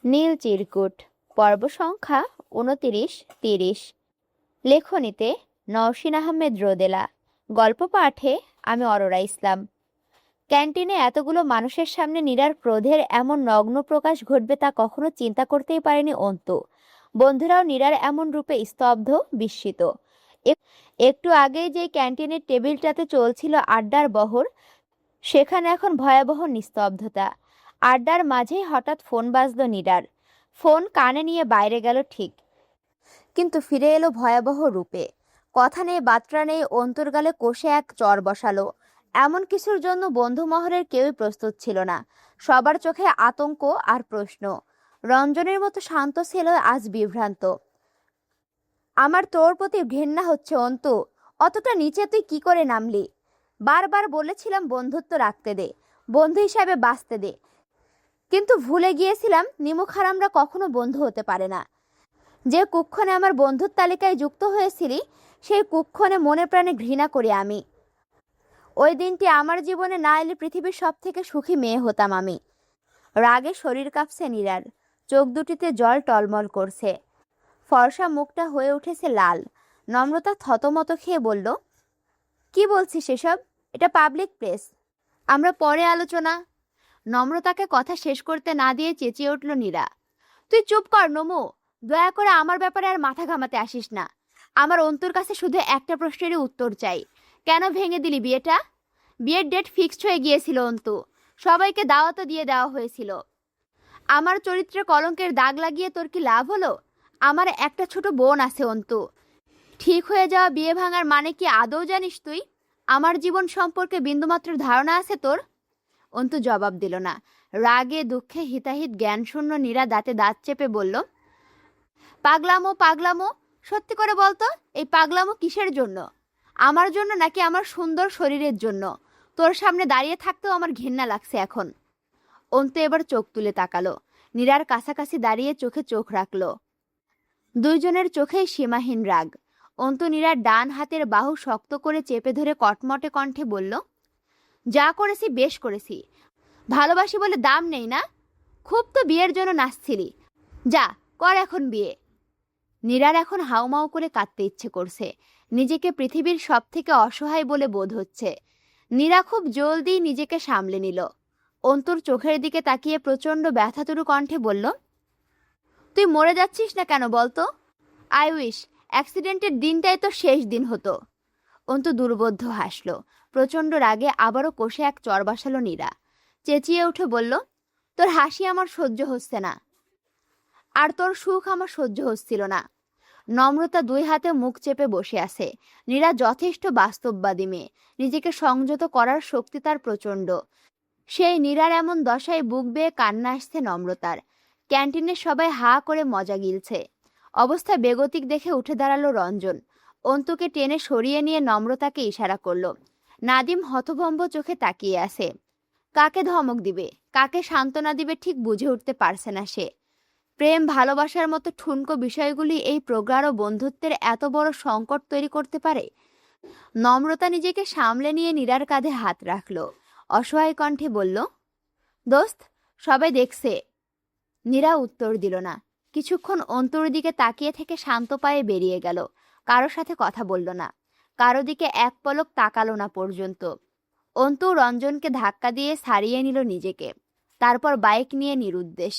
নীল চিরকুট পর্ব সংখ্যা ২৯-৩০। লেখনীতে নওশীন আহমেদ রোদেলা। গল্প পাঠে আমি অরোরা ইসলাম। ক্যান্টিনে এতগুলো মানুষের সামনে নীরার ক্রোধের এমন নগ্ন প্রকাশ ঘটবে তা কখনো চিন্তা করতেই পারেনি অন্তু। বন্ধুরাও নীরার এমন রূপে স্তব্ধ, বিস্মিত। একটু আগেই যে ক্যান্টিনের টেবিলটাতে চলছিল আড্ডার বহর, সেখানে এখন ভয়াবহ নিস্তব্ধতা। আড্ডার মাঝেই হঠাৎ ফোন বাজলো নীরার। ফোন কানে নিয়ে বাইরে গেল ঠিক, কিন্তু ফিরে এলো ভয়াবহ রূপে। কথা নেই বার্তা নেই, অন্তর গালে কষে এক চর বসালো। এমন কিছুর জন্য বন্ধু মহলের কেউই প্রস্তুত ছিল না। সবার চোখে আতঙ্ক আর প্রশ্ন। রঞ্জনের মতো শান্ত ছিল আজ বিভ্রান্ত। আমার তোর প্রতি ঘেন্না হচ্ছে অন্তু, অতটা নিচে তুই কি করে নামলি? বারবার বলেছিলাম বন্ধুত্ব রাখতে দে, বন্ধু হিসাবে বাঁচতে দে, কিন্তু ভুলে গিয়েছিলাম নিমুখ হারামরা কখনো বন্ধু হতে পারে না। যে কুক্ষণে আমার বন্ধুর তালিকায় যুক্ত হয়েছিলি, সেই কুক্ষণে মনে প্রাণে ঘৃণা করি আমি। ওই দিনটি আমার জীবনে না এলে পৃথিবীর সব থেকে সুখী মেয়ে হতাম আমি। রাগে শরীর কাঁপছে নীরার, চোখ দুটিতে জল টলমল করছে, ফর্সা মুখটা হয়ে উঠেছে লাল। নম্রতা থতমত খেয়ে বলল, কি বলছিস এসব? এটা পাবলিক প্লেস, আমরা পরে আলোচনা। নম্রতাকে কথা শেষ করতে না দিয়ে চেঁচিয়ে উঠল নীরা, তুই চুপ কর নমু, দয়া করে আমার ব্যাপারে আর মাথা ঘামাতে আসিস না। আমার অন্তুর কাছে শুধু একটা প্রশ্নেরই উত্তর চাই, কেন ভেঙে দিলি বিয়েটা? বিয়ের ডেট ফিক্সড হয়ে গিয়েছিল অন্তু, সবাইকে দাওয়াতও দিয়ে দেওয়া হয়েছিল। আমার চরিত্রে কলঙ্কের দাগ লাগিয়ে তোর কি লাভ হলো? আমার একটা ছোট বোন আছে অন্তু, ঠিক হয়ে যাওয়া বিয়ে ভাঙার মানে কি আদৌ জানিস তুই? আমার জীবন সম্পর্কে বিন্দুমাত্র ধারণা আছে তোর? অন্তু জবাব দিল না। রাগে দুঃখে হিতাহিত জ্ঞানশূন্য নীরা দাঁতে দাঁত চেপে বলল, পাগলামো পাগলামো, সত্যি করে বলতো এই পাগলামো কিসের জন্য? আমার জন্য নাকি আমার সুন্দর শরীরের জন্য? তোর সামনে দাঁড়িয়ে থাকতেও আমার ঘেন্না লাগছে এখন। অন্তু এবার চোখ তুলে তাকালো, নীরার কাছাকাছি দাঁড়িয়ে চোখে চোখ রাখলো। দুইজনের চোখেই সীমাহীন রাগ। অন্তু নীরার ডান হাতের বাহু শক্ত করে চেপে ধরে কটমটে কণ্ঠে বলল, যা করেছি বেশ করেছি, ভালোবাসি বলে দাম নেই না? খুব তো বিয়ের জন্য নাচছিলি, যা কর এখন বিয়ে। নীরার এখন হাউমাউ করে কাঁদতে ইচ্ছে করছে, নিজেকে পৃথিবীর সব থেকে অসহায় বলে বোধ হচ্ছে। নীরা খুব জলদি নিজেকে সামলে নিল। অন্তুর চোখের দিকে তাকিয়ে প্রচণ্ড ব্যথাতুরু কণ্ঠে বলল, তুই মরে যাচ্ছিস না কেন বলতো? আই উইশ অ্যাক্সিডেন্টের দিনটাই তো শেষ দিন হতো। অন্তু দুর্বোধ্য হাসল। প্রচণ্ড রাগে আবারও কষে এক চর বসালো নীরা। চেঁচিয়ে উঠে বলল, তোর হাসি আমার সহ্য হচ্ছে না, আর তোর সুখ আমার সহ্য হচ্ছিল না। নম্রতা দুই হাতে মুখ চেপে বসে আছে। নীরা যথেষ্ট বাস্তববাদী মেয়ে, নিজেকে সংযত করার শক্তি তার প্রচণ্ড। সেই নীরার এমন দশায় বুক বেয়ে কান্না আসছে নম্রতার। ক্যান্টিনের সবাই হা করে মজা গিলছে। অবস্থা বেগতিক দেখে উঠে দাঁড়ালো রঞ্জন। অন্তুকে টেনে সরিয়ে নিয়ে নম্রতাকে ইশারা করলো। নাদিম হতভম্ব চোখে তাকিয়ে আছে। কাকে ধমক দিবে, কাকে সান্ত্বনা দিবে ঠিক বুঝে উঠতে পারছে না সে। প্রেম ভালোবাসার মতো ঠুনকো বিষয়গুলি এই প্রগাঢ় বন্ধুত্বের এত বড় সংকট তৈরি করতে পারে? নম্রতা নিজেকে সামলে নিয়ে নীরার কাঁধে হাত রাখলো, অসহায় কণ্ঠে বলল, দোস্ত সবাই দেখছে। নীরা উত্তর দিল না। কিছুক্ষণ অন্তুর দিকে তাকিয়ে থেকে শান্ত পায়ে বেরিয়ে গেল। কারো সাথে কথা বলল না, কারো দিকে এক পলক তাকালো না পর্যন্ত। অন্তু রঞ্জনকে ধাক্কা দিয়ে ছাড়িয়ে নিল নিজেকে, তারপর বাইক নিয়ে নিরুদ্দেশ।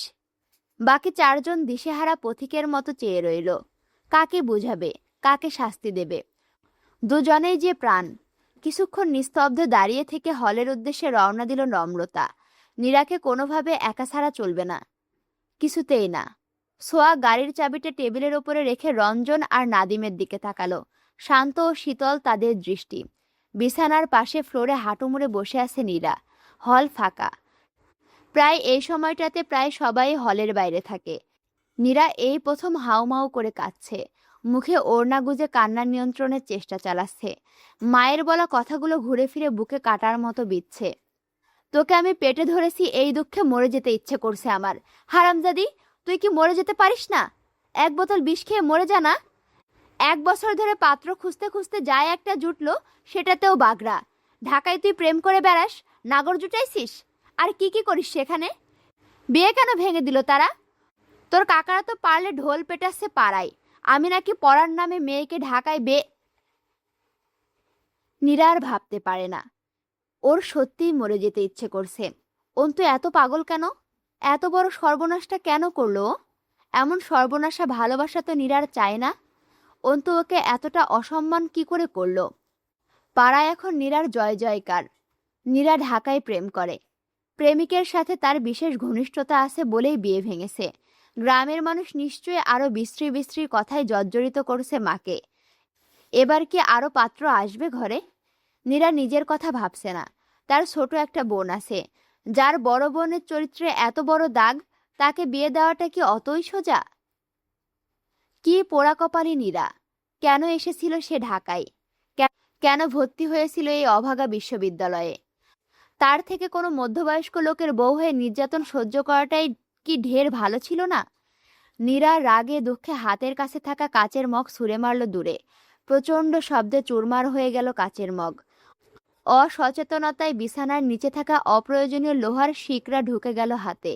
বাকি চারজন দিশেহারা পথিকের মতো চেয়ে রইল। কাকে বুঝাবে, কাকে শাস্তি দেবে? দুজনেই যে প্রাণ। কিছুক্ষণ নিস্তব্ধ দাঁড়িয়ে থেকে হলের উদ্দেশ্যে রওনা দিল নম্রতা। নীরাকে কোনোভাবে একা ছাড়া চলবে না, কিছুতেই না। সোয়া গাড়ির চাবিটা টেবিলের ওপরে রেখে রঞ্জন আর নাদিমের দিকে তাকালো। শান্ত ও শীতল তাদের দৃষ্টি। বিছানার পাশে ফ্লোরে হাঁটু মুড়ে বসে আছে নীরা। হল ফাঁকা। প্রায় এই সময়টাতে প্রায় সবাই হলের বাইরে থাকে। নীরা এই প্রথম হাউমাউ করে কাঁদছে, মুখে ওড়না গুজে কান্না নিয়ন্ত্রণের চেষ্টা চালাচ্ছে। মায়ের বলা কথাগুলো ঘুরে ফিরে বুকে কাটার মতো বিচ্ছে। তোকে আমি পেটে ধরেছি এই দুঃখে মরে যেতে ইচ্ছে করছে আমার। হারামজাদি, তুই কি মরে যেতে পারিস না? এক বোতল বিষ খেয়ে মরে যা না। 1 বছর ধরে পাত্র খুঁজতে খুঁজতে যায় একটা জুটলো, সেটাতেও বাগড়া। ঢাকায় তুই প্রেম করে বেড়াস, নাগর জুটাইছিস, আর কি কি করিস সেখানে? বিয়ে কেন ভেঙে দিল তারা? তোর কাকারা তো পারলে ঢোল পেটাচ্ছে পাড়ায়, আমি নাকি পড়ার নামে মেয়েকে ঢাকায় নীরা আর ভাবতে পারে না। ওর সত্যিই মরে যেতে ইচ্ছে করছে। অন্তু এত পাগল কেন? এত বড় সর্বনাশটা কেন করলো ও? এমন সর্বনাশা ভালোবাসা তো নীরার চায় না। অন্তু ওকে এতটা অসম্মান কি করে করলো? পাড়ায় এখন নীরার জয় জয়কার। নীরা ঢাকায় প্রেম করে। প্রেমিকের সাথে তার বিশেষ ঘনিষ্ঠতা আছে বলেই বিয়ে ভেঙেছে। গ্রামের মানুষ নিশ্চয়ই আরো বিশ্রী বিশ্রী কথায় জর্জরিত করছে মাকে। এবার কি আরো পাত্র আসবে ঘরে? নীরা নিজের কথা ভাবছে না। তার ছোট একটা বোন আছে, যার বড় বোনের চরিত্রে এত বড় দাগ, তাকে বিয়ে দেওয়াটা কি অতই সোজা? কি পোড়া কপালি নীরা! কেন এসেছিল সে ঢাকায়? কেন ভর্তি হয়েছিল এই অভাগা বিশ্ববিদ্যালয়ে? তার থেকে কোনো মধ্যবয়স্ক লোকের বউ হয়ে নির্যাতন সহ্য করাটাই কি ঢের ভালো ছিল না? নীরা রাগে দুঃখে হাতের কাছে থাকা কাচের মগ ছুঁড়ে মারল দূরে। প্রচণ্ড শব্দে চুরমার হয়ে গেল কাচের মগ। অসচেতনতায় বিছানার নিচে থাকা অপ্রয়োজনীয় লোহার শিকরা ঢুকে গেল হাতে।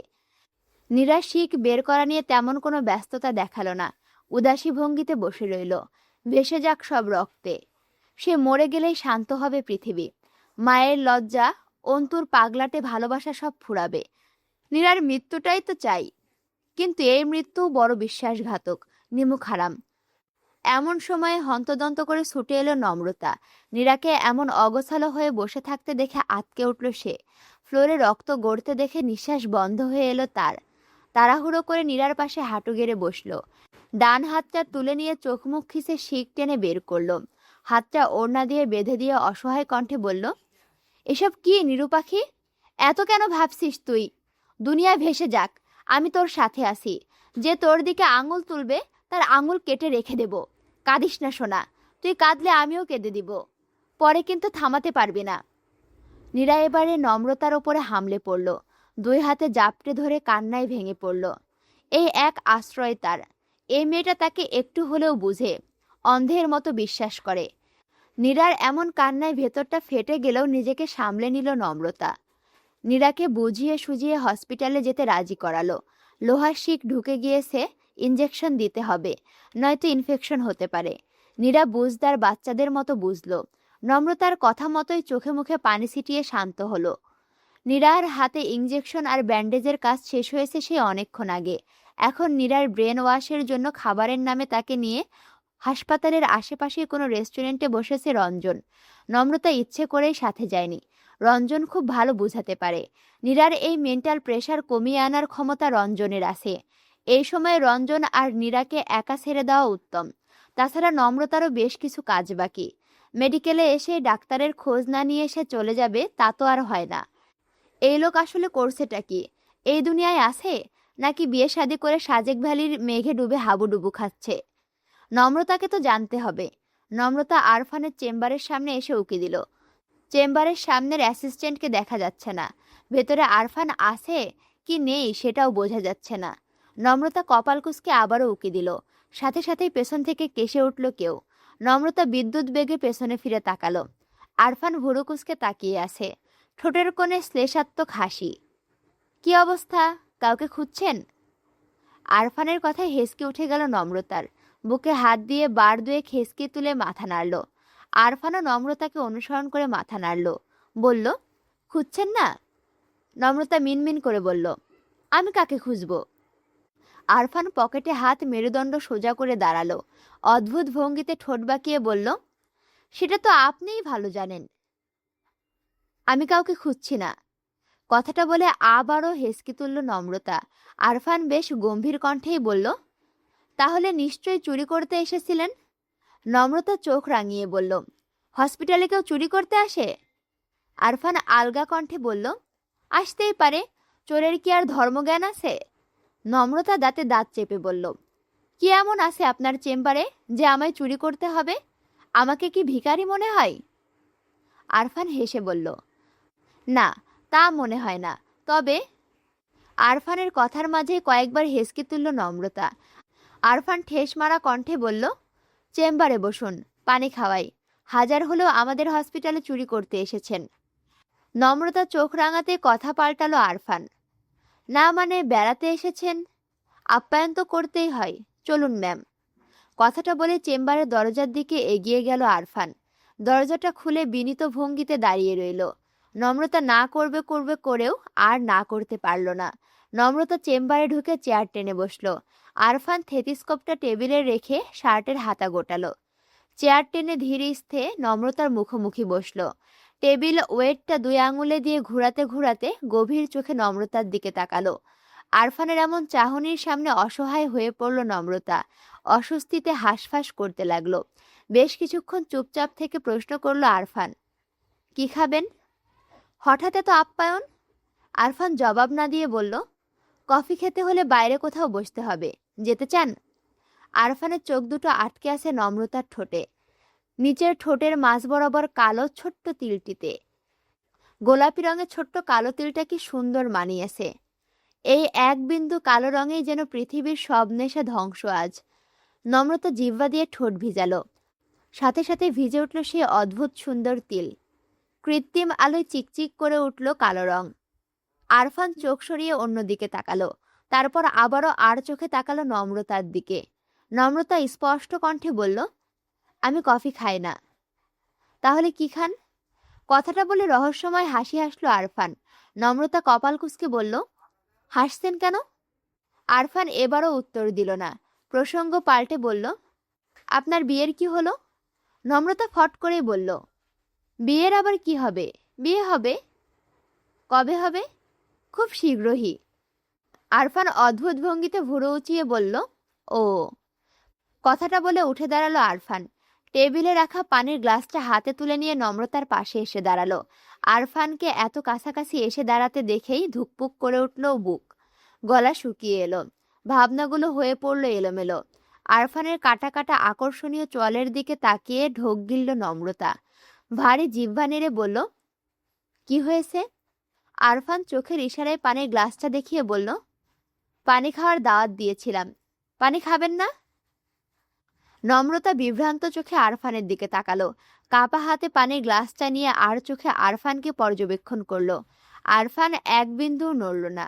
নীরা শিক বের করা নিয়ে তেমন কোনো ব্যস্ততা দেখালো না। উদাসী ভঙ্গিতে বসে রইল। ভেসে যাক সব রক্তে। সে মরে গেলেই শান্ত হবে পৃথিবী। মায়ের লজ্জা, অন্তুর পাগলাটে ভালোবাসা সব ফুরাবে। নীরার মৃত্যুটাই তো চাই, কিন্তু এই মৃত্যু বড় বিশ্বাসঘাতক, নিমুখ হারাম। এমন সময়ে হন্তদন্ত করে ছুটে এলো নম্রতা। নীরাকে এমন অগোছালো হয়ে বসে থাকতে দেখে আঁতকে উঠল সে। ফ্লোরে রক্ত গড়তে দেখে নিঃশ্বাস বন্ধ হয়ে এলো তার। তাড়াহুড়ো করে নীরার পাশে হাঁটু গেড়ে বসলো। ডান হাতটা তুলে নিয়ে চোখ মুখ খিসে শিক টেনে বের করলো। হাতটা ওড়না দিয়ে বেঁধে দিয়ে অসহায় কণ্ঠে বলল, এসব কি নিরুপাখি? এত কেন ভাবছিস তুই? দুনিয়া ভেসে যাক, আমি তোর সাথে আছি। যে তোর দিকে আঙুল তুলবে তার আঙুল কেটে রেখে দেব। কাঁদিস না সোনা, তুই কাঁদলে আমিও কেঁদে দিব। পরে কিন্তু থামাতে পারবি না। নীরা এবারে নম্রতার ওপরে হামলে পড়ল। দুই হাতে জাপটে ধরে কান্নায় ভেঙে পড়ল। এই এক আশ্রয় তার। এই মেয়েটা তাকে একটু হলেও বুঝে, অন্ধের মতো বিশ্বাস করে। নীরার এমন কান্নায় ভেতরটা ফেটে গেলেও নিজেকে সামলে নিল নম্রতা। নীরাকে বুঝিয়ে সুঝিয়ে হসপিটালে যেতে রাজি করালো। লোহার শিক ঢুকে গিয়েছে, ইঞ্জেকশন দিতে হবে, নয়তো ইনফেকশন হতে পারে। নীরা বুঝদার বাচ্চাদের মতো বুঝলো। নম্রতার কথা মতোই চোখে মুখে পানি ছিটিয়ে শান্ত হলো। নীরার হাতে ইঞ্জেকশন আর ব্যান্ডেজের কাজ শেষ হয়েছে সে অনেকক্ষণ আগে। এখন নীরার ব্রেন ওয়াশের জন্য খাবারের নামে তাকে নিয়ে হাসপাতালের আশেপাশে কোনো রেস্টুরেন্টে বসেছে রঞ্জন। নম্রতা ইচ্ছে করেই সাথে যায়নি। রঞ্জন খুব ভালো বুঝাতে পারে। নীরার এই মেন্টাল প্রেশার কমিয়ে আনার ক্ষমতা রঞ্জনের আছে। এই সময় রঞ্জন আর নীরাকে একা ছেড়ে দেওয়া উত্তম। তাছাড়া নম্রতারও বেশ কিছু কাজ বাকি। মেডিকেলে এসে ডাক্তারের খোঁজ না নিয়ে এসে চলে যাবে তা তো আর হয় না। এই লোক আসলে করছেটা কি? এই দুনিয়ায় আছে, নাকি বিয়ে শাদী করে সাজেক ভ্যালির মেঘে ডুবে হাবুডুবু খাচ্ছে? নম্রতাকে তো জানতে হবে। নম্রতা আরফানের চেম্বারের সামনে এসে উকি দিল। চেম্বারের সামনের অ্যাসিস্ট্যান্টকে দেখা যাচ্ছে না। ভেতরে আরফান আছে কি নেই সেটাও বোঝা যাচ্ছে না। নম্রতা কপাল কুঁচকে আবারও উকি দিল। সাথে সাথেই পেছন থেকে কেসে উঠল কেউ। নম্রতা বিদ্যুৎ বেগে পেছনে ফিরে তাকালো। আরফান ভুরু কুঁচকে তাকিয়ে আছে। ঠোঁটের কোণে শ্লেষাত্মক হাসি। কি অবস্থা? কাউকে খুঁজছেন? আরফানের কথায় হেসকে উঠে গেল নম্রতার। বুকে হাত দিয়ে বার দুয়েক হেসকে তুলে মাথা নাড়ল। আরফানও নম্রতাকে অনুসরণ করে মাথা নাড়ল। বলল, খুঁজছেন না? নম্রতা মিনমিন করে বলল, আমি কাকে খুঁজব? আরফান পকেটে হাত মেরুদণ্ড সোজা করে দাঁড়ালো। অদ্ভুত ভঙ্গিতে ঠোঁট বাঁকিয়ে বলল, সেটা তো আপনিই ভালো জানেন। আমি কাউকে খুঁজছি না। কথাটা বলে আবারও হেসকে তুলল নম্রতা। আরফান বেশ গম্ভীর কণ্ঠেই বলল, তাহলে নিশ্চয়ই চুরি করতে এসেছিলেন? নম্রতা চোখ রাঙিয়ে বলল, হসপিটালে কেউ চুরি করতে আসে? আরফান আলগা কণ্ঠে বলল, আসতেই পারে, চোরের কি আর ধর্মজ্ঞান আছে? নম্রতা দাঁতে দাঁত চেপে বলল, কি এমন আছে আপনার চেম্বারে যে আমায় চুরি করতে হবে? আমাকে কি ভিখারি মনে হয়? আরফান হেসে বলল, না, তা মনে হয় না, তবে। আরফানের কথার মাঝে কয়েকবার হেসকে তুলল নম্রতা। আরফান ঠেস মারা কণ্ঠে বলল, চেম্বারে বসুন, পানি খাওয়াই। হাজার হলেও আমাদের হসপিটালে চুরি করতে এসেছেন। নম্রতা চোখ রাঙাতে কথা পাল্টালো আরফান, না মানে বেড়াতে এসেছেন? আপ্যায়ন তো করতেই হয়, চলুন ম্যাম। কথাটা বলে চেম্বারের দরজার দিকে এগিয়ে গেল আরফান। দরজাটা খুলে বিনীত ভঙ্গিতে দাঁড়িয়ে রইল। নম্রতা না করবে করবে করেও আর না করতে পারল না। নম্রতা চেম্বারে ঢুকে চেয়ার টেনে বসলো। আরফান থেতিস্কোপটা টেবিলে রেখে শার্টের হাতা গোটালো। চেয়ার টেনে ধীরে স্থিরে নম্রতার মুখোমুখি বসলো। টেবিল ওয়েটটা 2 আঙুলে দিয়ে ঘুরাতে ঘুরাতে গভীর চোখে নম্রতার দিকে তাকালো। আরফানের এমন চাহনির সামনে অসহায় হয়ে পড়ল নম্রতা। অস্বস্তিতে হাঁসফাঁস করতে লাগলো। বেশ কিছুক্ষণ চুপচাপ থেকে প্রশ্ন করলো আরফান, কি খাবেন? হঠাৎ এত আপ্যায়ন? আরফান জবাব না দিয়ে বলল, কফি খেতে হলে বাইরে কোথাও বসতে হবে, যেতে চান? আরফানের চোখ দুটো আটকে আছে নম্রতার ঠোঁটে। নিচের ঠোঁটের মাঝ বরাবর কালো ছোট্ট তিলটিতে গোলাপি রঙের ছোট্ট কালো তিলটা কি সুন্দর মানিয়েছে। এই এক বিন্দু কালো রঙেই যেন পৃথিবীর সব নেশা ধ্বংস আজ। নম্রতা জিহ্বা দিয়ে ঠোঁট ভিজালো। সাথে সাথে ভিজে উঠল সে অদ্ভুত সুন্দর তিল। কৃত্রিম আলোয় চিকচিক করে উঠল কালো রং। আরফান চোখ সরিয়ে অন্যদিকে তাকালো। তারপর আবারও আর চোখে তাকালো নম্রতার দিকে। নম্রতা স্পষ্ট কণ্ঠে বলল, আমি কফি খাই না। তাহলে কি খান? কথাটা বলে রহস্যময় হাসি হাসলো আরফান। নম্রতা কপাল কুঁচকে বলল, হাসছেন কেন? আরফান এবারও উত্তর দিল না। প্রসঙ্গ পাল্টে বলল, আপনার বিয়ের কি হলো? নম্রতা ফট করেই বলল, বিয়ের আবার কি হবে? বিয়ে হবে। কবে হবে? খুব শীঘ্রই। আরফান অদ্ভুত ভঙ্গিতে ভুরু উঁচিয়ে বলল, ও। কথাটা বলে উঠে দাঁড়ালো আরফান। টেবিলে রাখা পানির গ্লাসটা হাতে তুলে নিয়ে নম্রতার পাশে এসে দাঁড়ালো। আরফানকে এত কাছাকাছি এসে দাঁড়াতে দেখেই ধুকপুক করে উঠল বুক। গলা শুকিয়ে এলো। ভাবনাগুলো হয়ে পড়ল এলোমেলো। আরফানের কাটা কাটা আকর্ষণীয় চোয়ালের দিকে তাকিয়ে ঢোক গিলল নম্রতা। ভারী জিহ্বা নেড়ে বলল, কি হয়েছে? আরফান চোখের ইশারায় পানির গ্লাসটা দেখিয়ে বলল, পানি খাওয়ার দাওয়াত দিয়েছিলাম, পানি খাবেন না? নম্রতা বিভ্রান্ত চোখে আরফানের দিকে তাকালো। কাপা হাতে পানির গ্লাসটা নিয়ে আর চোখে আরফানকে পর্যবেক্ষণ করলো। আরফান এক বিন্দু নড়ল না।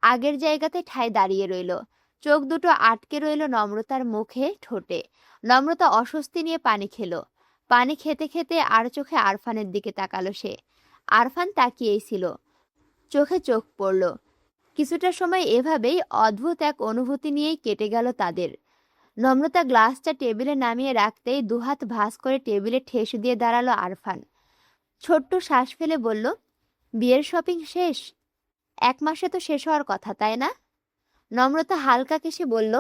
আগের জায়গাতে ঠায় দাঁড়িয়ে রইল। চোখ দুটো আটকে রইল নম্রতার মুখে ঠোঁটে। নম্রতা অস্বস্তি নিয়ে পানি খেলো। পানি খেতে খেতে আর চোখে আরফানের দিকে তাকালো সে। আরফান তাকিয়েই ছিল। চোখে চোখ পড়ল। কিছুটা সময় এভাবেই অদ্ভুত এক অনুভূতি নিয়েই কেটে গেল তাদের। নম্রতা গ্লাসটা টেবিলে নামিয়ে রাখতেই দুহাত ভাঁজ করে টেবিলে ঠেস দিয়ে দাঁড়ালো আরফান। ছোট্ট শ্বাস ফেলে বলল, বিয়ের শপিং শেষ? 1 মাসে তো শেষ হওয়ার কথা, তাই না? নম্রতা হালকা কেশে বলল,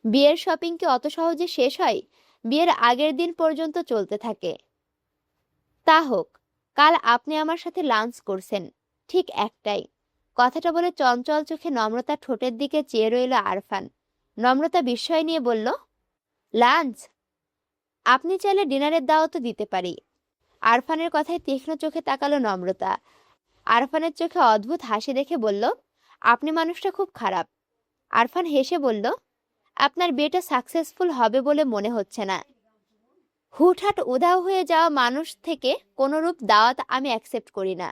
বিয়ের শপিং কি অত সহজে শেষ হয়? বিয়ের আগের দিন পর্যন্ত চলতে থাকে। তা হোক, কাল আপনি আমার সাথে লাঞ্চ করছেন, ঠিক একটাই। কথাটা বলে চঞ্চল চোখে নম্রতার ঠোঁটের দিকে চেয়ে রইল আরফান। নম্রতা বিস্ময় নিয়ে বলল, লাঞ্চ? আপনি চাইলে ডিনারের দাওয়াতও দিতে পারি। আরফানের কথায় তীক্ষ্ণ চোখে তাকালো নম্রতা। আরফানের চোখে অদ্ভুত হাসি দেখে বলল, আপনি মানুষটা খুব খারাপ। আরফান হেসে বলল, আপনার বিয়েটা সাকসেসফুল হবে বলে মনে হচ্ছে না। হুটহাট উধাও হয়ে যাওয়া মানুষ থেকে কোনোরূপ দাওয়াত আমি অ্যাকসেপ্ট করি না।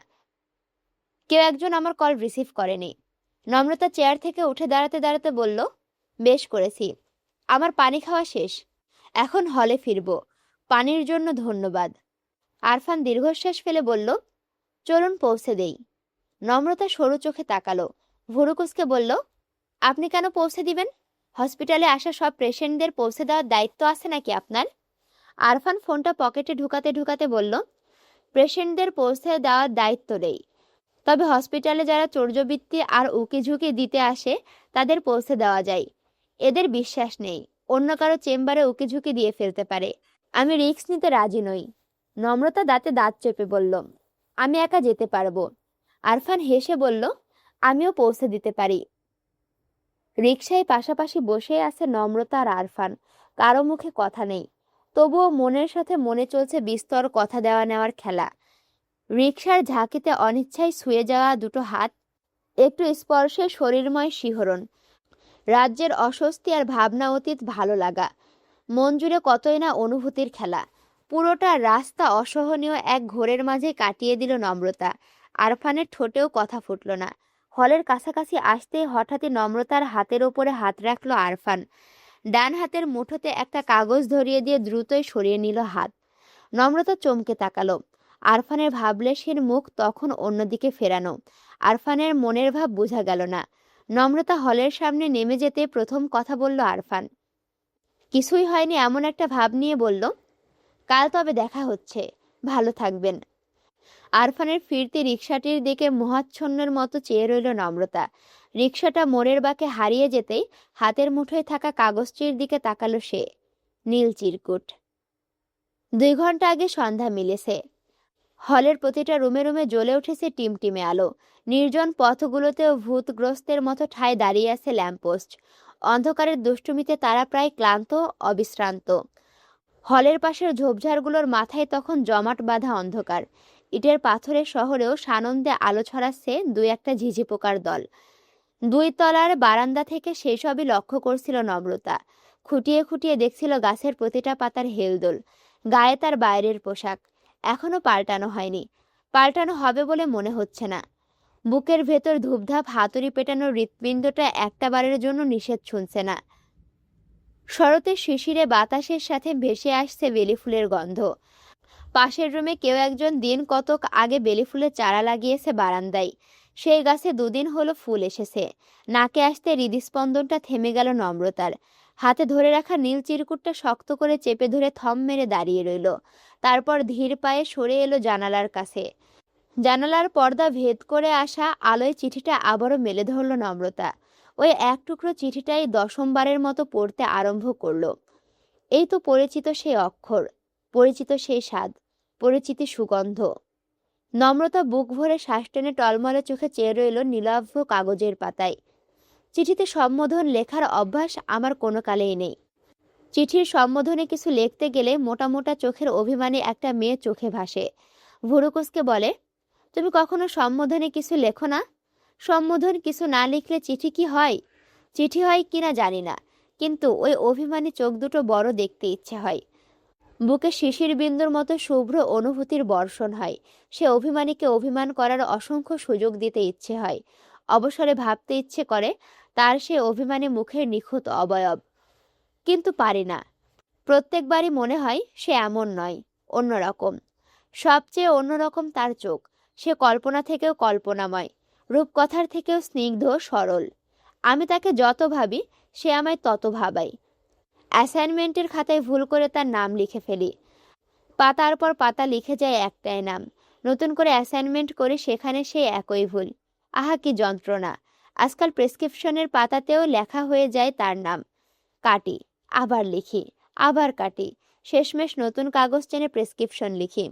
কেউ একজন আমার কল রিসিভ করেনি। নম্রতা চেয়ার থেকে উঠে দাঁড়াতে দাঁড়াতে বলল, বেশ করেছি, আমার পানি খাওয়া শেষ, এখন হলে ফিরব। পানির জন্য ধন্যবাদ। আরফান দীর্ঘশ্বাস ফেলে বলল, চলুন পৌঁছে দেই। নম্রতা সরু চোখে তাকালো। ভুরু কুঁচকে বলল, আপনি কেন পৌঁছে দিবেন? হসপিটালে আসা সব পেশেন্টদের পৌঁছে দেওয়ার দায়িত্ব আছে নাকি আপনার? আরফান ফোনটা পকেটে ঢুকাতে ঢুকাতে বলল, পেশেন্টদের পৌঁছে দেওয়ার দায়িত্ব নেই, তবে হসপিটালে যারা চর্যবৃত্তি আর উকিঝুঁকি দিতে আসে তাদের পৌঁছে দেওয়া যায়। এদের বিশ্বাস নেই অন্য কারো চেম্বারে উকিঝুঁকি দিয়ে ফেলতে পারে। আমি রিস্ক নিতে রাজি নই। নম্রতা দাঁতে দাঁত চেপে বলল, আমি একা যেতে পারবো। আরফান হেসে বলল, আমিও পৌঁছে দিতে পারি। রিকশায় পাশাপাশি বসে আছে নম্রতা আর আরফান। কারো মুখে কথা নেই, তবুও মনের সাথে মনে চলছে বিস্তর কথা দেওয়া নেওয়ার খেলা। রিকশার ঝাঁকিতে অনিচ্ছায় ছুঁয়ে যাওয়া দুটো হাত, একটু স্পর্শে শরীরময় শিহরণ, রাজ্যের অস্বস্তি আর ভাবনা অতীত ভালো লাগা, মন জুড়ে কতই না অনুভূতির খেলা। পুরোটা রাস্তা অসহনীয় এক ঘোরের মাঝে কাটিয়ে দিল নম্রতা। আরফানের ঠোঁটেও কথা ফুটল না। হলের কাছাকাছি আসতেই হঠাৎই নম্রতার হাতের ওপরে হাত রাখলো আরফান। ডান হাতের মুঠোতে একটা কাগজ ধরিয়ে দিয়ে দ্রুতই সরিয়ে নিল হাত। নম্রতা চমকে তাকালো। আরফানের ভাবলেশহীন মুখ তখন অন্যদিকে ফেরানো। আরফানের মনের ভাব বোঝা গেল না। নম্রতা হলের সামনে নেমে যেতে প্রথম কথা বলল আরফান। কিছুই হয়নি এমন একটা ভাব নিয়ে বলল, কাল তবে দেখা হচ্ছে, ভালো থাকবেন। আরফানের ফিরতি রিকশাটির দিকে মোহাচ্ছন্নের মতো চেয়ে রইল নম্রতা। রিকশাটা মোড়ের বাঁকে হারিয়ে যেতেই হাতের মুঠোয় থাকা কাগজটির দিকে তাকালো সে। নীল চিরকুট। 2 ঘন্টা আগে সন্ধ্যা মিলেছে। হলের প্রতিটা রুমে রুমে জ্বলে উঠেছে টিমটিমে আলো। নির্জন পথগুলোতেও ভূতগ্রস্তের মতো ঠায় দাঁড়িয়ে আছে ল্যাম্পপোস্ট। অন্ধকারের দুষ্টুমিতে তারা প্রায় ক্লান্ত, অবিশ্রান্ত। হলের পাশের ঝোপঝাড়গুলোর মাথায় তখন জমাট বাঁধা অন্ধকার। ইটের পাথরের শহরেও সানন্দে আলো ছড়াচ্ছে 2-1টা ঝিঝি পোকার দল। 2 তলার বারান্দা থেকে সেসবই লক্ষ্য করছিল নম্রতা। খুঁটিয়ে খুঁটিয়ে দেখছিল গাছের প্রতিটা পাতার হেলদোল। গায়ে তার বাইরের পোশাক এখনো পাল্টানো হয়নি, পাল্টানো হবে বলে মনে হচ্ছে না। বুকের ভেতর ধূপধাপ হাতুড়ি পেটানোর হৃৎপিণ্ডটা একটা বারের জন্য নিষেধ শুনছে না। শরতের শিশিরে বাতাসের সাথে ভেসে আসছে বেলি ফুলের গন্ধ। পাশের রুমে কেউ একজন দিন কতক আগে বেলি ফুলের চারা লাগিয়েছে বারান্দায়। সেই গাছে 2 দিন হলো ফুল এসেছে। নাকে আসতে হৃদস্পন্দনটা থেমে গেল নম্রতার। হাতে ধরে রাখা নীল চিরকুটটা শক্ত করে চেপে ধরে থম মেরে দাঁড়িয়ে রইল। তারপর ধীর পায়ে সরে এলো জানালার কাছে। জানালার পর্দা ভেদ করে আসা আলোয় চিঠিটা আবারও মেলে ধরল নম্রতা। ওই এক টুকরো চিঠিটাই 10মবারের মতো পড়তে আরম্ভ করলো। এই তো পরিচিত সেই অক্ষর, পরিচিত সেই স্বাদ, পরিচিত সুগন্ধ। নম্রতা বুক ভরে শ্বাস টেনে টলমলে চোখে চেয়ে রইল নীলাভ কাগজের পাতায়। চিঠিতে সম্বোধন লেখার অভ্যাস আমার কোনো কালেই নেই। চিঠির সম্বোধনে কিছু লিখতে গেলে মোটা মোটা চোখের অভিমানী একটা মেয়ে চোখে ভাসে। ভুরুকুসকে বলে, তুমি কখনো সম্বোধনে কিছু লেখো না? সম্বোধন কিছু না লিখলে চিঠি কি হয়? চিঠি হয় কিনা জানি না, কিন্তু ওই অভিমানী চোখ দুটো বড় দেখতে ইচ্ছে হয়। বুকে শিশির বিন্দুর মতো শুভ্র অনুভূতির বর্ষণ হয়। সে অভিমানীকে অভিমান করার অসংখ্য সুযোগ দিতে ইচ্ছে হয়। অবসরে ভাবতে ইচ্ছে করে তার সে অভিমানী মুখের নিখুঁত অবয়ব, কিন্তু পারি না। প্রত্যেকবারই মনে হয় সে এমন নয়, অন্যরকম। সবচেয়ে অন্যরকম তার চোখ। সে কল্পনা থেকেও কল্পনাময়, রূপকথার থেকেও স্নিগ্ধ, সরল। আমি তাকে যত ভাবি সে আমায় তত ভাবায়। অ্যাসাইনমেন্টের খাতায় ভুল করে তার নাম লিখে ফেলি। পাতার পর পাতা লিখে যায় একটাই নাম। নতুন করে অ্যাসাইনমেন্ট করে সেখানে সেই একই ভুল। আহা কি যন্ত্রণা! আজকাল প্রেসক্রিপশনের পাতাতেও লেখা হয়ে যায় তার নাম। কাটি, আবার লিখি, আবার কাটি। শেষমেশ নতুন কাগজ টেনে প্রেসক্রিপশন লিখি।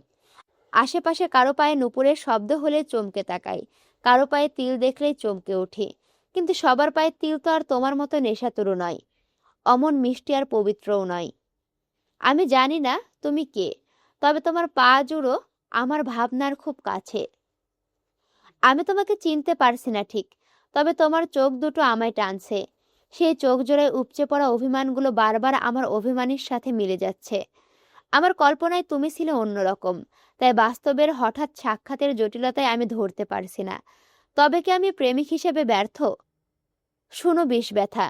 আশেপাশে কারো পায়ে নুপুরের শব্দ হলে চমকে তাকাই, কারো পায়ে তিল দেখলেই চমকে উঠি। কিন্তু সবার পায়ে তিল তো আর তোমার মতো নেশাতুরও নয়, অমন মিষ্টি আর পবিত্রও নয়। আমি জানি না তুমি কে, তবে তোমার পা জুড়ো আমার ভাবনার খুব কাছে। আমি তোমাকে চিনতে পারছি না ঠিক, তবে তোমার চোখ দুটো আমায় টানছে। সেই চোখ জোড়ায় উপচে পড়া অভিমানগুলো বারবার আমার অভিমানের সাথে মিলে যাচ্ছে। আমার কল্পনায় তুমি ছিলে অন্যরকম, তাই বাস্তবের হঠাৎ সাক্ষাতের জটিলতায় আমি ধরতে পারছি না। তবে কি আমি প্রেমিক হিসেবে ব্যর্থ? শুনো বিষ ব্যথা,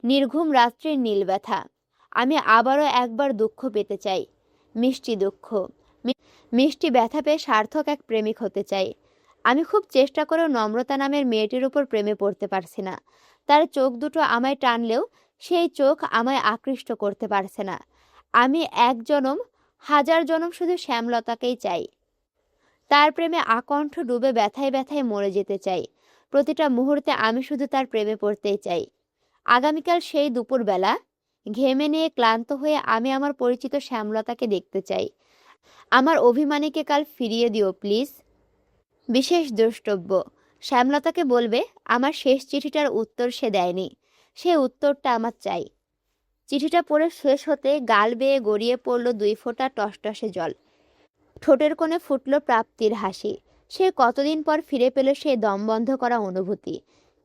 নির্ঘুম রাত্রির নীল ব্যথা। আমি আবারও একবার দুঃখ পেতে চাই, মিষ্টি দুঃখ। মিষ্টি ব্যথা পেয়ে সার্থক এক প্রেমিক হতে চাই। আমি খুব চেষ্টা করেও নম্রতা নামের মেয়েটির উপর প্রেমে পড়তে পারছি না। তার চোখ দুটো আমায় টানলেও সেই চোখ আমায় আকৃষ্ট করতে পারছে না। আমি 1 জনম 1000 জনম শুধু শ্যামলতাকেই চাই। তার প্রেমে আকণ্ঠ ডুবে ব্যথায় ব্যথায় মরে যেতে চাই। প্রতিটা মুহূর্তে আমি শুধু তার প্রেমে পড়তেই চাই। আগামীকাল সেই দুপুরবেলা ঘেমে নিয়ে ক্লান্ত হয়ে আমি আমার পরিচিত শ্যামলতাকে দেখতে চাই। আমার অভিমানীকে কাল ফিরিয়ে দিও প্লিজ। বিশেষ দ্রষ্টব্য, শ্যামলতাকে বলবে আমার শেষ চিঠিটার উত্তর সে দেয়নি, সে উত্তরটা আমার চাই। চিঠিটা পড়ে শেষ হতে গাল বেয়ে গড়িয়ে পড়ল 2 ফোঁটা টসটসে জল। ঠোঁটের কোণে ফুটল প্রাপ্তির হাসি। সে কতদিন পর ফিরে পেল সেই দম বন্ধ করা অনুভূতি।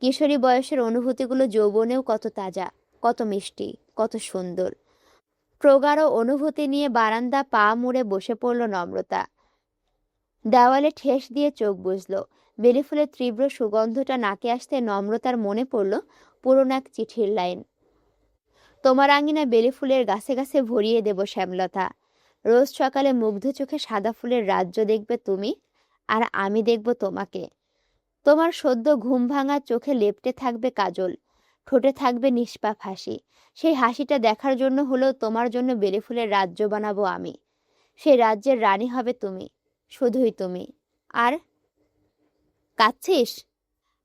কিশোরী বয়সের অনুভূতিগুলো যৌবনেও কত তাজা, কত মিষ্টি, কত সুন্দর। প্রগাঢ় অনুভূতি নিয়ে বারান্দা পা মুড়ে বসে পড়ল নম্রতা। দেওয়ালে ঠেস দিয়ে চোখ বুজল। বেলি ফুলের তীব্র সুগন্ধটা নাকে আসতে নম্রতার মনে পড়ল পুরনো এক চিঠির লাইন। তোমার আঙিনা বেলি ফুলের গাছে গাছে ভরিয়ে দেব শ্যামলতা। রোজ সকালে মুগ্ধ চোখে সাদা ফুলের রাজ্য দেখবে তুমি, আর আমি দেখব তোমাকে। তোমার সদ্য ঘুম ভাঙা চোখে লেপ্টে থাকবে কাজল, ঠোঁটে থাকবে নিষ্পাপ হাসি। সেই হাসিটা দেখার জন্য হলেও তোমার জন্য বেলি ফুলের রাজ্য বানাবো আমি। সেই রাজ্যের রানী হবে তুমি, শুধুই তুমি। আর কাঁদছিস?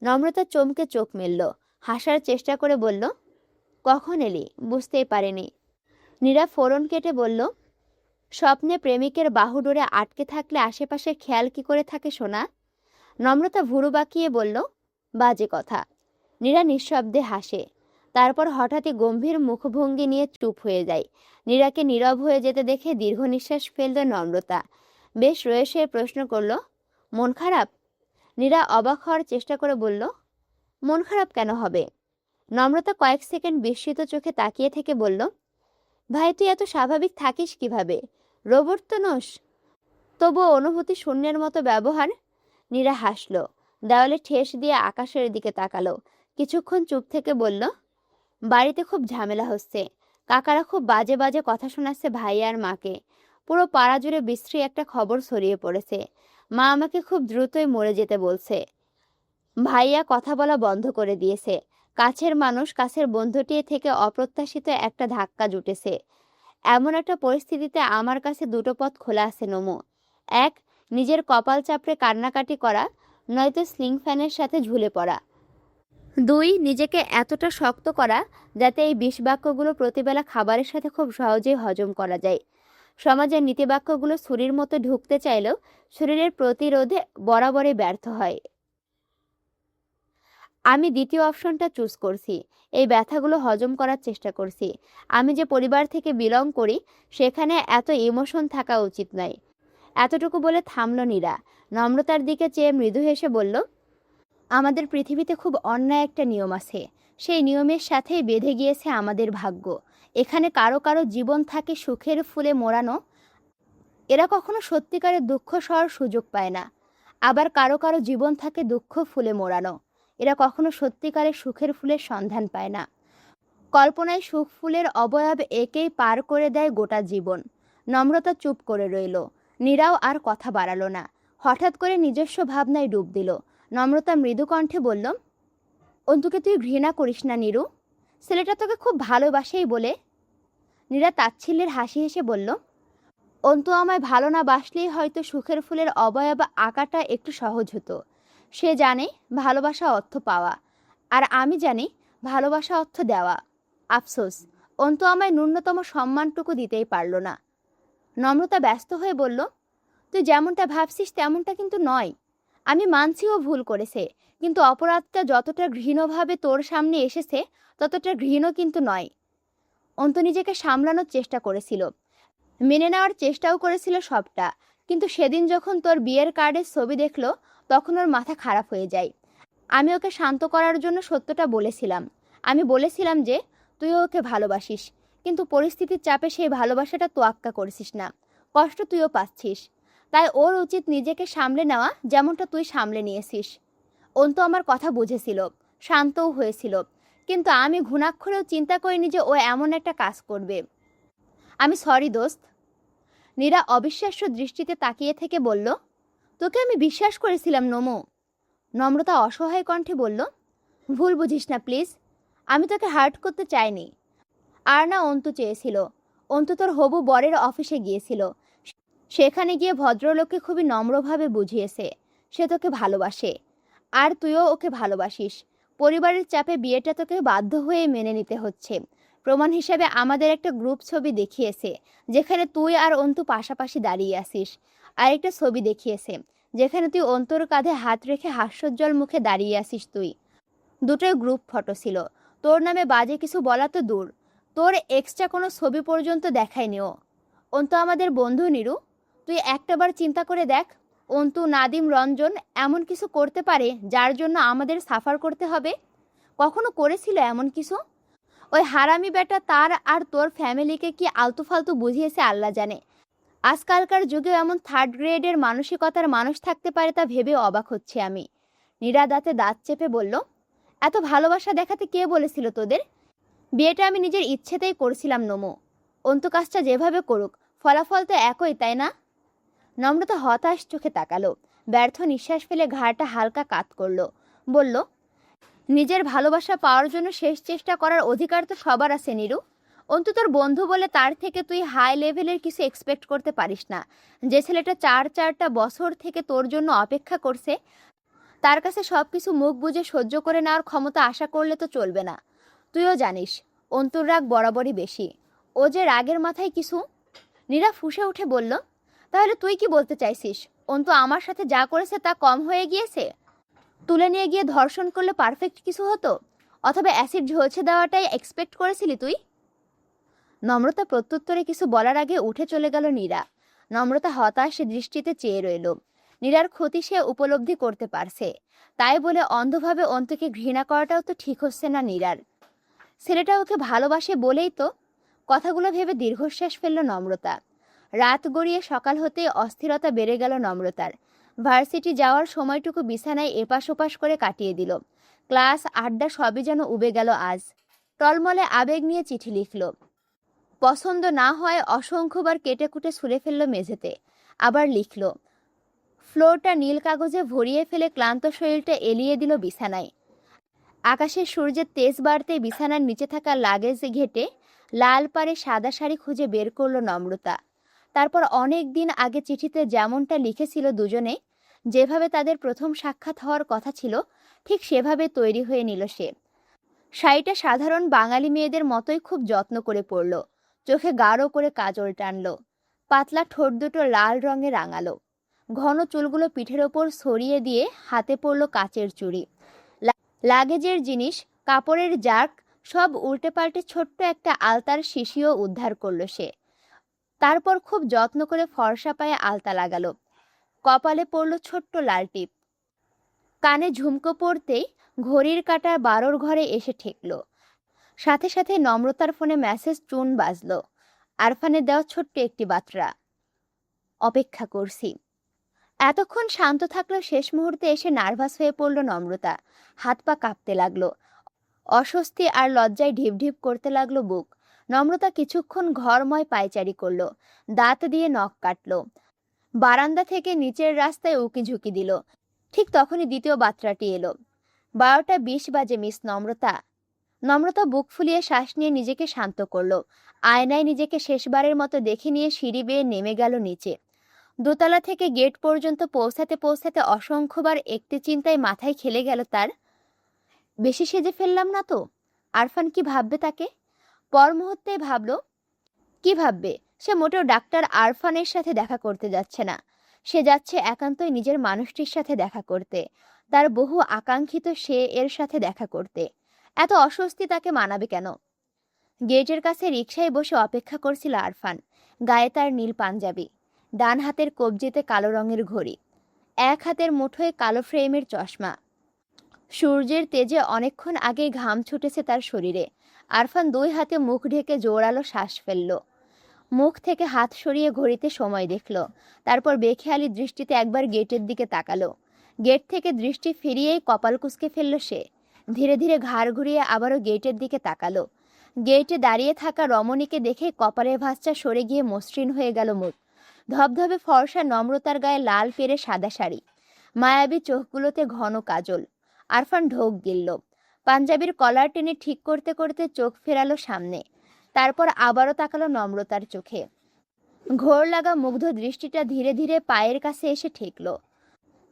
নম্রতা চমকে চোখ মেলল, হাসার চেষ্টা করে বলল, কখন এলি? বুঝতেই পারিনি। নীরা ফোড়ন কেটে বলল, স্বপ্নে প্রেমিকের বাহুডোরে আটকে থাকলে আশেপাশে খেয়াল কি করে থাকে সোনা? নম্রতা ভুরু বাঁকিয়ে বলল, বাজে কথা। নীরা নিঃশব্দে হাসে, তারপর হঠাৎই গম্ভীর মুখভঙ্গি নিয়ে চুপ হয়ে যায়। নীরাকে নীরব হয়ে যেতে দেখে দীর্ঘ নিঃশ্বাস ফেলল নম্রতা। বেশ রয়েছে প্রশ্ন করল, মন খারাপ? নীরা অবাক হওয়ার চেষ্টা করে বলল, মন খারাপ কেন হবে? নম্রতা কয়েক সেকেন্ড বিস্মিত চোখে তাকিয়ে থেকে বলল, ভাই তুই এত স্বাভাবিক থাকিস কিভাবে? রোবট তো নোস। তবুও অনুভূতি শূন্যের মতো ব্যবহার। নীরা হাসল, দেওয়ালে ঠেস দিয়ে আকাশের দিকে তাকালো, কিছুক্ষণ চুপ থেকে বলল, বাড়িতে খুব ঝামেলা হচ্ছে। কাকারা খুব বাজে বাজে কথা শোনাচ্ছে ভাই আর মাকে। পুরো পাড়া জুড়ে বিশ্রী একটা খবর ছড়িয়ে পড়েছে। মা আমাকে খুব দ্রুতই মরে যেতে বলছে। ভাইয়া কথা বলা বন্ধ করে দিয়েছে। কাছের মানুষ, কাছের বন্ধুটি থেকে অপ্রত্যাশিত একটা ধাক্কা জুটেছে। এমন একটা পরিস্থিতিতে আমার কাছে দুটো পথ খোলা আছে নমু। এক, নিজের কপাল চাপড়ে কান্নাকাটি করা, নয়তো স্লিং ফ্যানের সাথে ঝুলে পড়া। দুই, নিজেকে এতটা শক্ত করা যাতে এই বিষবাক্যগুলো প্রতিবেলা খাবারের সাথে খুব সহজেই হজম করা যায়। সমাজের নীতিবাক্যগুলো ছুরির মতো ঢুকতে চাইলেও শরীরের প্রতিরোধে বরাবরই ব্যর্থ হয়। আমি দ্বিতীয় অপশনটা চুজ করছি। এই ব্যথাগুলো হজম করার চেষ্টা করছি। আমি যে পরিবার থেকে বিলং করি সেখানে এত ইমোশন থাকা উচিত নয়। এতটুকু বলে থামল নীরা। নম্রতার দিকে চেয়ে মৃদু হেসে বলল, আমাদের পৃথিবীতে খুব অন্যায় একটা নিয়ম আছে। সেই নিয়মের সাথেই বেঁধে গিয়েছে আমাদের ভাগ্য। এখানে কারো কারো জীবন থাকে সুখের ফুলে মোড়ানো, এরা কখনো সত্যিকারের দুঃখ সহার সুযোগ পায় না। আবার কারো কারো জীবন থাকে দুঃখ ফুলে মোড়ানো, এরা কখনো সত্যিকারের সুখের ফুলের সন্ধান পায় না। কল্পনায় সুখ ফুলের অবয়ব একেই পার করে দেয় গোটা জীবন। নম্রতা চুপ করে রইল। নীরাও আর কথা বাড়ালো না, হঠাৎ করে নিজস্ব ভাবনায় ডুব দিল। নম্রতা মৃদু কণ্ঠে বলল, অন্তুকে তুই ঘৃণা করিস না নীরু, ছেলেটা তোকে খুব ভালোবাসেই বলে। নীরা তাচ্ছিল্যের হাসি হেসে বলল, অন্তু আমায় ভালো না বাসলেই হয়তো সুখের ফুলের অবয়ব আঁকাটা একটু সহজ হতো। সে জানে ভালোবাসা অর্থ পাওয়া, আর আমি জানি ভালোবাসা অর্থ দেওয়া। আফসোস, অন্তু আমায় ন্যূনতম সম্মানটুকু দিতেই পারল না। নম্রতা ব্যস্ত হয়ে বলল, তুই যেমনটা ভাবছিস তেমনটা কিন্তু নয়। আমি মানছি ও ভুল করেছে, কিন্তু অপরাধটা যতটা ঘৃণভাবে তোর সামনে এসেছে ততটা ঘৃণ কিন্তু নয়। অন্তু নিজেকে সামলানোর চেষ্টা করেছিল, মেনে নেওয়ার চেষ্টাও করেছিল সবটা, কিন্তু সেদিন যখন তোর বিয়ের কার্ডের ছবি দেখলো তখন ওর মাথা খারাপ হয়ে যায়। আমি ওকে শান্ত করার জন্য সত্যটা বলেছিলাম। আমি বলেছিলাম যে তুইও ওকে ভালোবাসিস, কিন্তু পরিস্থিতির চাপে সেই ভালোবাসাটা তোয়াক্কা করছিস না, কষ্ট তুইও পাচ্ছিস। তাই ওর উচিত নিজেকে সামলে নেওয়া, যেমনটা তুই সামলে নিয়েছিস। অন্তু আমার কথা বুঝেছিল, শান্তও হয়েছিল, কিন্তু আমি ঘুণাক্ষরেও চিন্তা করিনি যে ও এমন একটা কাজ করবে। আমি সরি দোস্ত। নীরা অবিশ্বাস্য দৃষ্টিতে তাকিয়ে থেকে বলল, তোকে আমি বিশ্বাস করেছিলাম নমু। নম্রতা অসহায় কণ্ঠে বলল, ভুল বুঝিস না প্লিজ, আমি তোকে হার্ট করতে চাইনি। আর না অন্তু চেয়েছিল। অন্তু তোর হবু বরের অফিসে গিয়েছিল, সেখানে গিয়ে ভদ্রলোককে খুবই নম্রভাবে বুঝিয়েছে সে তোকে ভালোবাসে, আর তুইও ওকে ভালোবাসিস। পরিবারের চাপে বিয়েটা তোকে বাধ্য হয়ে মেনে নিতে হচ্ছে। প্রমাণ হিসাবে আমাদের একটা গ্রুপ ছবি দেখিয়েছে যেখানে তুই আর অন্তু পাশাপাশি দাঁড়িয়ে আসিস, আর একটা ছবি দেখিয়েছে যেখানে তুই অন্তুর কাঁধে হাত রেখে হাস্যোজ্জ্বল মুখে দাঁড়িয়ে আসিস তুই। দুটোই গ্রুপ ফটো ছিল। তোর নামে বাজে কিছু বলা তো দূর, তোর এক্সট্রা কোনো ছবি পর্যন্ত দেখায়নি ও। অন্তু আমাদের বন্ধু নীরু, তুই একটাবার চিন্তা করে দেখ, অন্তু, নাদিম, রঞ্জন এমন কিছু করতে পারে যার জন্য আমাদের সাফার করতে হবে? কখনো করেছিল এমন কিছু? ওই হারামি বেটা তার আর তোর ফ্যামিলিকে কি আলতু ফালতু বুঝিয়েছে আল্লাহ জানে। আজকালকার যুগেও এমন থার্ড গ্রেডের মানসিকতার মানুষ থাকতে পারে তা ভেবে অবাক হচ্ছে আমি। নীরা দাঁতে দাঁত চেপে বলল, এত ভালোবাসা দেখাতে কে বলেছিল তোদের? বিয়েটা আমি নিজের ইচ্ছেতেই করছিলাম নমু। অন্তু কাজটা যেভাবে করুক ফলাফল তো একই, তাই না? নম্রতা হতাশ চোখে তাকালো, ব্যর্থ নিঃশ্বাস ফেলে ঘাড়টা হালকা কাত করলো, বলল, নিজের ভালোবাসা পাওয়ার জন্য শেষ চেষ্টা করার অধিকার তো সবার আছে নীরু। অন্তু তোর বন্ধু বলে তার থেকে তুই হাই লেভেলের কিছু এক্সপেক্ট করতে পারিস না। যে ছেলেটা চারটা বছর থেকে তোর জন্য অপেক্ষা করছে, তার কাছে সবকিছু মুখ বুজে সহ্য করে নেওয়ার ক্ষমতা আশা করলে তো চলবে না। তুইও জানিস অন্তুর রাগ বরাবরই বেশি। ও যে রাগের মাথায় কিছু। নীরা ফুঁসে উঠে বলল, তাহলে তুই কি বলতে চাইছিস? অন্তু আমার সাথে যা করেছে তা কম হয়ে গিয়েছে? তুলে নিয়ে গিয়ে ধর্ষণ করলে পারফেক্ট কিছু হতো? অথবা অ্যাসিড ঝলছে দেওয়াটাই এক্সপেক্ট করেছিলি তুই? নম্রতা প্রত্যুত্তরে কিছু বলার আগে উঠে চলে গেল নীরা। নম্রতা হতাশ দৃষ্টিতে চেয়ে রইল। নীরার ক্ষতি সে উপলব্ধি করতে পারছে, তাই বলে অন্ধভাবে অন্তুকে ঘৃণা করাটাও তো ঠিক হচ্ছে না নীরার। ছেলেটা ওকে ভালোবাসে বলেই তো। কথাগুলো ভেবে দীর্ঘশ্বাস ফেলল নম্রতা। রাত গড়িয়ে সকাল হতে অস্থিরতা বেড়ে গেল নম্রতার। ভার্সিটি যাওয়ার সময়টুকু বিছানায় এপাশ ওপাশ করে কাটিয়ে দিল। ক্লাস, আড্ডা সবই যেন উবে গেল আজ। টলমলে আবেগ নিয়ে চিঠি লিখল। পছন্দ না হয় অসংখ্যবার কেটে কুটে ছুঁড়ে ফেলল মেঝেতে। আবার লিখল। ফ্লোরটা নীল কাগজে ভরিয়ে ফেলে ক্লান্ত শরীরটা এলিয়ে দিল বিছানায়। আকাশের সূর্যের তেজ বাড়তে বিছানার নিচে থাকা লাগেজ ঘেটে লাল পাড়ে সাদা শাড়ি খুঁজে বের করলো নম্রতা। তারপর অনেক দিন আগে চিঠিতে যেমনটা লিখেছিল দুজনে, যেভাবে তাদের প্রথম সাক্ষাৎ হওয়ার কথা ছিল, ঠিক সেভাবে তৈরি হয়ে নিল সে। শাড়িটা সাধারণ বাঙালি মেয়েদের মতোই খুব যত্ন করে পরল। চোখে গাঢ় করে কাজল টানল। পাতলা ঠোঁট দুটো লাল রঙে রাঙালো। ঘন চুলগুলো পিঠের ওপর ছড়িয়ে দিয়ে হাতে পড়ল কাচের চুড়ি। লাগেজের জিনিস, কাপড়ের জার্ক সব উল্টে পাল্টে ছোট্ট একটা আলতার শিশিও উদ্ধার করল সে। তারপর খুব যত্ন করে ফর্সা পায়ে আলতা লাগালো। কপালে পড়ল ছোট্ট লাল টিপ। কানে ঝুমকো পড়তেই ঘড়ির কাঁটা 12 ঘরে এসে ঠেকল। সাথে সাথে নম্রতার ফোনে মেসেজ টুন বাজল। আরফানের দেওয়া ছোট্ট একটি বার্তা, অপেক্ষা করছি। এতক্ষণ শান্ত থাকলেও শেষ মুহূর্তে এসে নার্ভাস হয়ে পড়ল নম্রতা। হাত পা কাঁপতে লাগলো। অস্বস্তি আর লজ্জায় ঢিপ ঢিপ করতে লাগলো বুক। নম্রতা কিছুক্ষণ ঘরময় পায়চারি করলো, দাঁত দিয়ে নখ কাটলো, বারান্দা থেকে নিচের রাস্তায় উকি ঝুঁকি দিল। ঠিক তখনই দ্বিতীয় বার্তাটি এলো। 12:20 বাজে মিস নম্রতা। নম্রতা বুক ফুলিয়ে শ্বাস নিয়ে নিজেকে শান্ত করলো। আয়নায় নিজেকে শেষবারের মতো দেখে নিয়ে সিঁড়ি বেয়ে নেমে গেল নিচে। দোতলা থেকে গেট পর্যন্ত পৌঁছাতে পৌঁছাতে অসংখ্যবার একটি চিন্তায় মাথায় খেলে গেল তার। বেশি সেজে ফেললাম না তো? আরফান কি ভাববে তাকে? পর মুহূর্তে ভাবল, কি ভাববে? সে মোটেও ডাক্তার আরফানের সাথে দেখা করতে যাচ্ছে না। সে যাচ্ছে একান্তই নিজের মানুষটির সাথে দেখা করতে, তার বহু আকাঙ্ক্ষিত সে এর সাথে দেখা করতে। এত অস্বস্তি তাকে মানাবে কেন? গেটের কাছে রিকশায় বসে অপেক্ষা করছিল আরফান। গায়ে তার নীল পাঞ্জাবি, ডান হাতের কবজিতে কালো রঙের ঘড়ি, এক হাতের মুঠোয় কালো ফ্রেমের চশমা। সূর্যের তেজে অনেকক্ষণ আগেই ঘাম ছুটেছে তার শরীরে। আরফান 2 হাতে মুখ ঢেকে জোরালো শ্বাস ফেলল। মুখ থেকে হাত সরিয়ে ঘড়িতে সময় দেখল। তারপর বেখেয়ালি দৃষ্টিতে একবার গেটের দিকে তাকালো। গেট থেকে দৃষ্টি ফিরিয়েই কপাল কুঁচকে ফেলল সে। ধীরে ধীরে ঘাড় ঘুরিয়ে আবারও গেটের দিকে তাকালো। গেটে দাঁড়িয়ে থাকা রমণীকে দেখে কপালের ভাঁজটা সরে গিয়ে মসৃণ হয়ে গেল মুখ। ধবধবে ফর্সা নম্রতার গায়ে লাল পেরে সাদা শাড়ি, মায়াবী চোখগুলোতে ঘন কাজল। আরফান ঢোক গিলল। পাঞ্জাবির কলার টেনে ঠিক করতে করতে চোখ ফেরালো সামনে। তারপর আবারও তাকালো নম্রতার চোখে। ঘোর লাগা মুগ্ধ দৃষ্টিটা ধীরে ধীরে পায়ের কাছে এসে ঠেকল।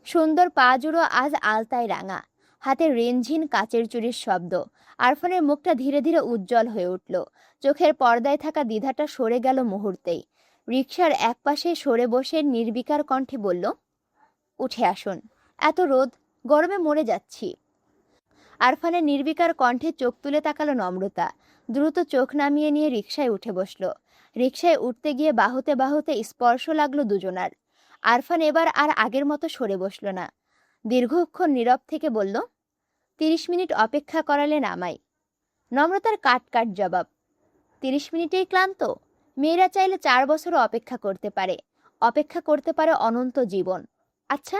সুন্দর পা জুড়ো আজ আলতায় রাঙা, হাতে রেঞ্ঝিন কাচের চুরির শব্দ। আরফানের মুখটা ধীরে ধীরে উজ্জ্বল হয়ে উঠল। চোখের পর্দায় থাকা দ্বিধাটা সরে গেল মুহূর্তেই। রিকশার একপাশে সরে বসে নির্বিকার কণ্ঠে বলল, উঠে আসুন, এত রোদ, গরমে মরে যাচ্ছি। আরফানের নির্বিকার কণ্ঠে চোখ তুলে তাকালো নম্রতা। দ্রুত চোখ নামিয়ে নিয়ে রিকশায় উঠে বসল। রিকশায় উঠতে গিয়ে বাহুতে বাহুতে স্পর্শ লাগলো দুজনার। আরফান এবার আর আগের মতো সরে বসল না। দীর্ঘক্ষণ নীরব থেকে বলল, 30 মিনিট অপেক্ষা করালেন আমায়। নম্রতার কাট কাট জবাব, 30 মিনিটেই ক্লান্ত? মেয়েরা চাইলে 4 বছরও অপেক্ষা করতে পারে। অপেক্ষা করতে পারে অনন্ত জীবন। আচ্ছা,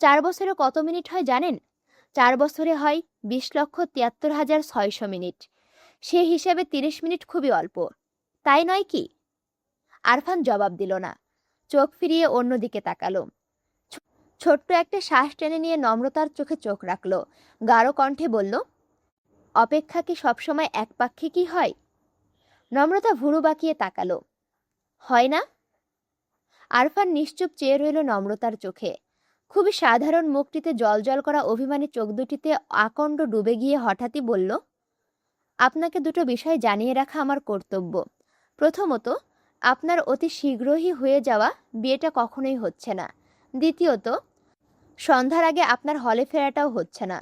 4 বছরে কত মিনিট হয় জানেন? 4 বছরে হয় 20,73,600 মিনিট। সে হিসাবে 30 মিনিট খুবই অল্প, তাই নয় কি? আরফান জবাব দিল না, চোখ ফিরিয়ে অন্যদিকে তাকালো। ছোট্ট একটা শ্বাস টেনে নিয়ে নম্রতার চোখে চোখ রাখল, গাঢ় কণ্ঠে বলল, অপেক্ষা কি সবসময় একপাক্ষিকই হয়? নম্রতা ভুরু বাঁকিয়ে তাকালো, হয় না? আরফান নিশ্চুপ চেয়ে রইল নম্রতার চোখে। খুবই সাধারণ মুখটিতে জলজল করা অভিমানী চোখ দুটিতে আকণ্ড ডুবে গিয়ে হঠাৎই বলল, আপনাকে দুটো বিষয় জানিয়ে রাখা আমার কর্তব্য। প্রথমত, আপনার অতি শীঘ্রই হয়ে যাওয়া বিয়েটা কখনোই হচ্ছে না। দ্বিতীয়ত, সন্ধ্যার আগে আপনার হলে ফেরাটাও হচ্ছে না।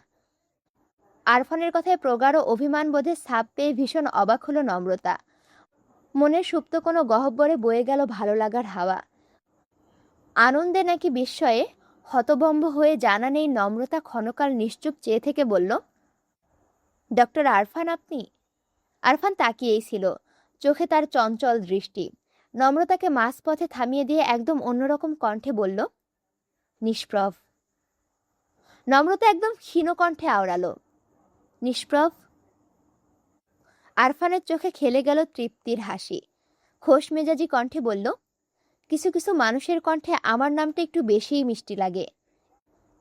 আরফানের কথায় প্রগাঢ় অভিমান বোধে ছাপ পেয়ে ভীষণ অবাক হলো নম্রতা। মনের সুপ্ত কোনো গহ্বরে বয়ে গেল ভালো লাগার হাওয়া। আনন্দে নাকি বিস্ময়ে হতভম্ব হয়ে জানা নেই নম্রতা ক্ষণকাল নিশ্চুপ চেয়ে থেকে বলল, ডক্টর আরফান আপনি? আরফান তাকিয়েই ছিল, চোখে তার চঞ্চল দৃষ্টি। নম্রতাকে মাঝপথে থামিয়ে দিয়ে একদম অন্যরকম কণ্ঠে বলল, নিষ্প্রভ। নম্রতা একদম ক্ষীণ কণ্ঠে আওড়ালো, নিষ্প্রভ? আরফানের চোখে খেলে গেল তৃপ্তির হাসি। খোশ মেজাজি কণ্ঠে বলল, কিছু কিছু মানুষের কণ্ঠে আমার নামটা একটু বেশিই মিষ্টি লাগে।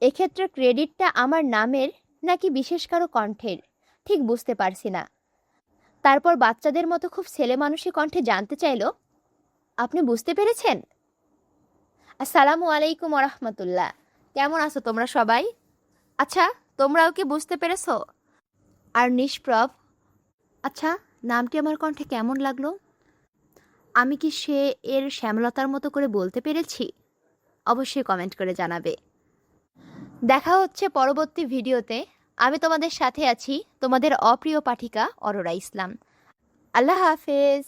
এক্ষেত্রে ক্রেডিটটা আমার নামের নাকি বিশেষ কারো কণ্ঠের ঠিক বুঝতে পারছি না। তারপর বাচ্চাদের মতো খুব ছেলেমানুষী কণ্ঠে জানতে চাইল, আপনি বুঝতে পেরেছেন? আসসালামু আলাইকুম ওরহমতুল্লাহ। কেমন আছো তোমরা সবাই? আচ্ছা, তোমরাও কি বুঝতে পেরেছো? আর নিষ্প্রভ, আচ্ছা, নামটি আমার কণ্ঠে কেমন লাগলো? আমি কি সে এর শ্যামলতার মতো করে বলতে পেরেছি? অবশ্যই কমেন্ট করে জানাবে। দেখা হচ্ছে পরবর্তী ভিডিওতে। আমি তোমাদের সাথে আছি, তোমাদের অপ্রিয় পাঠিকা অরোরা ইসলাম। আল্লাহ হাফেজ।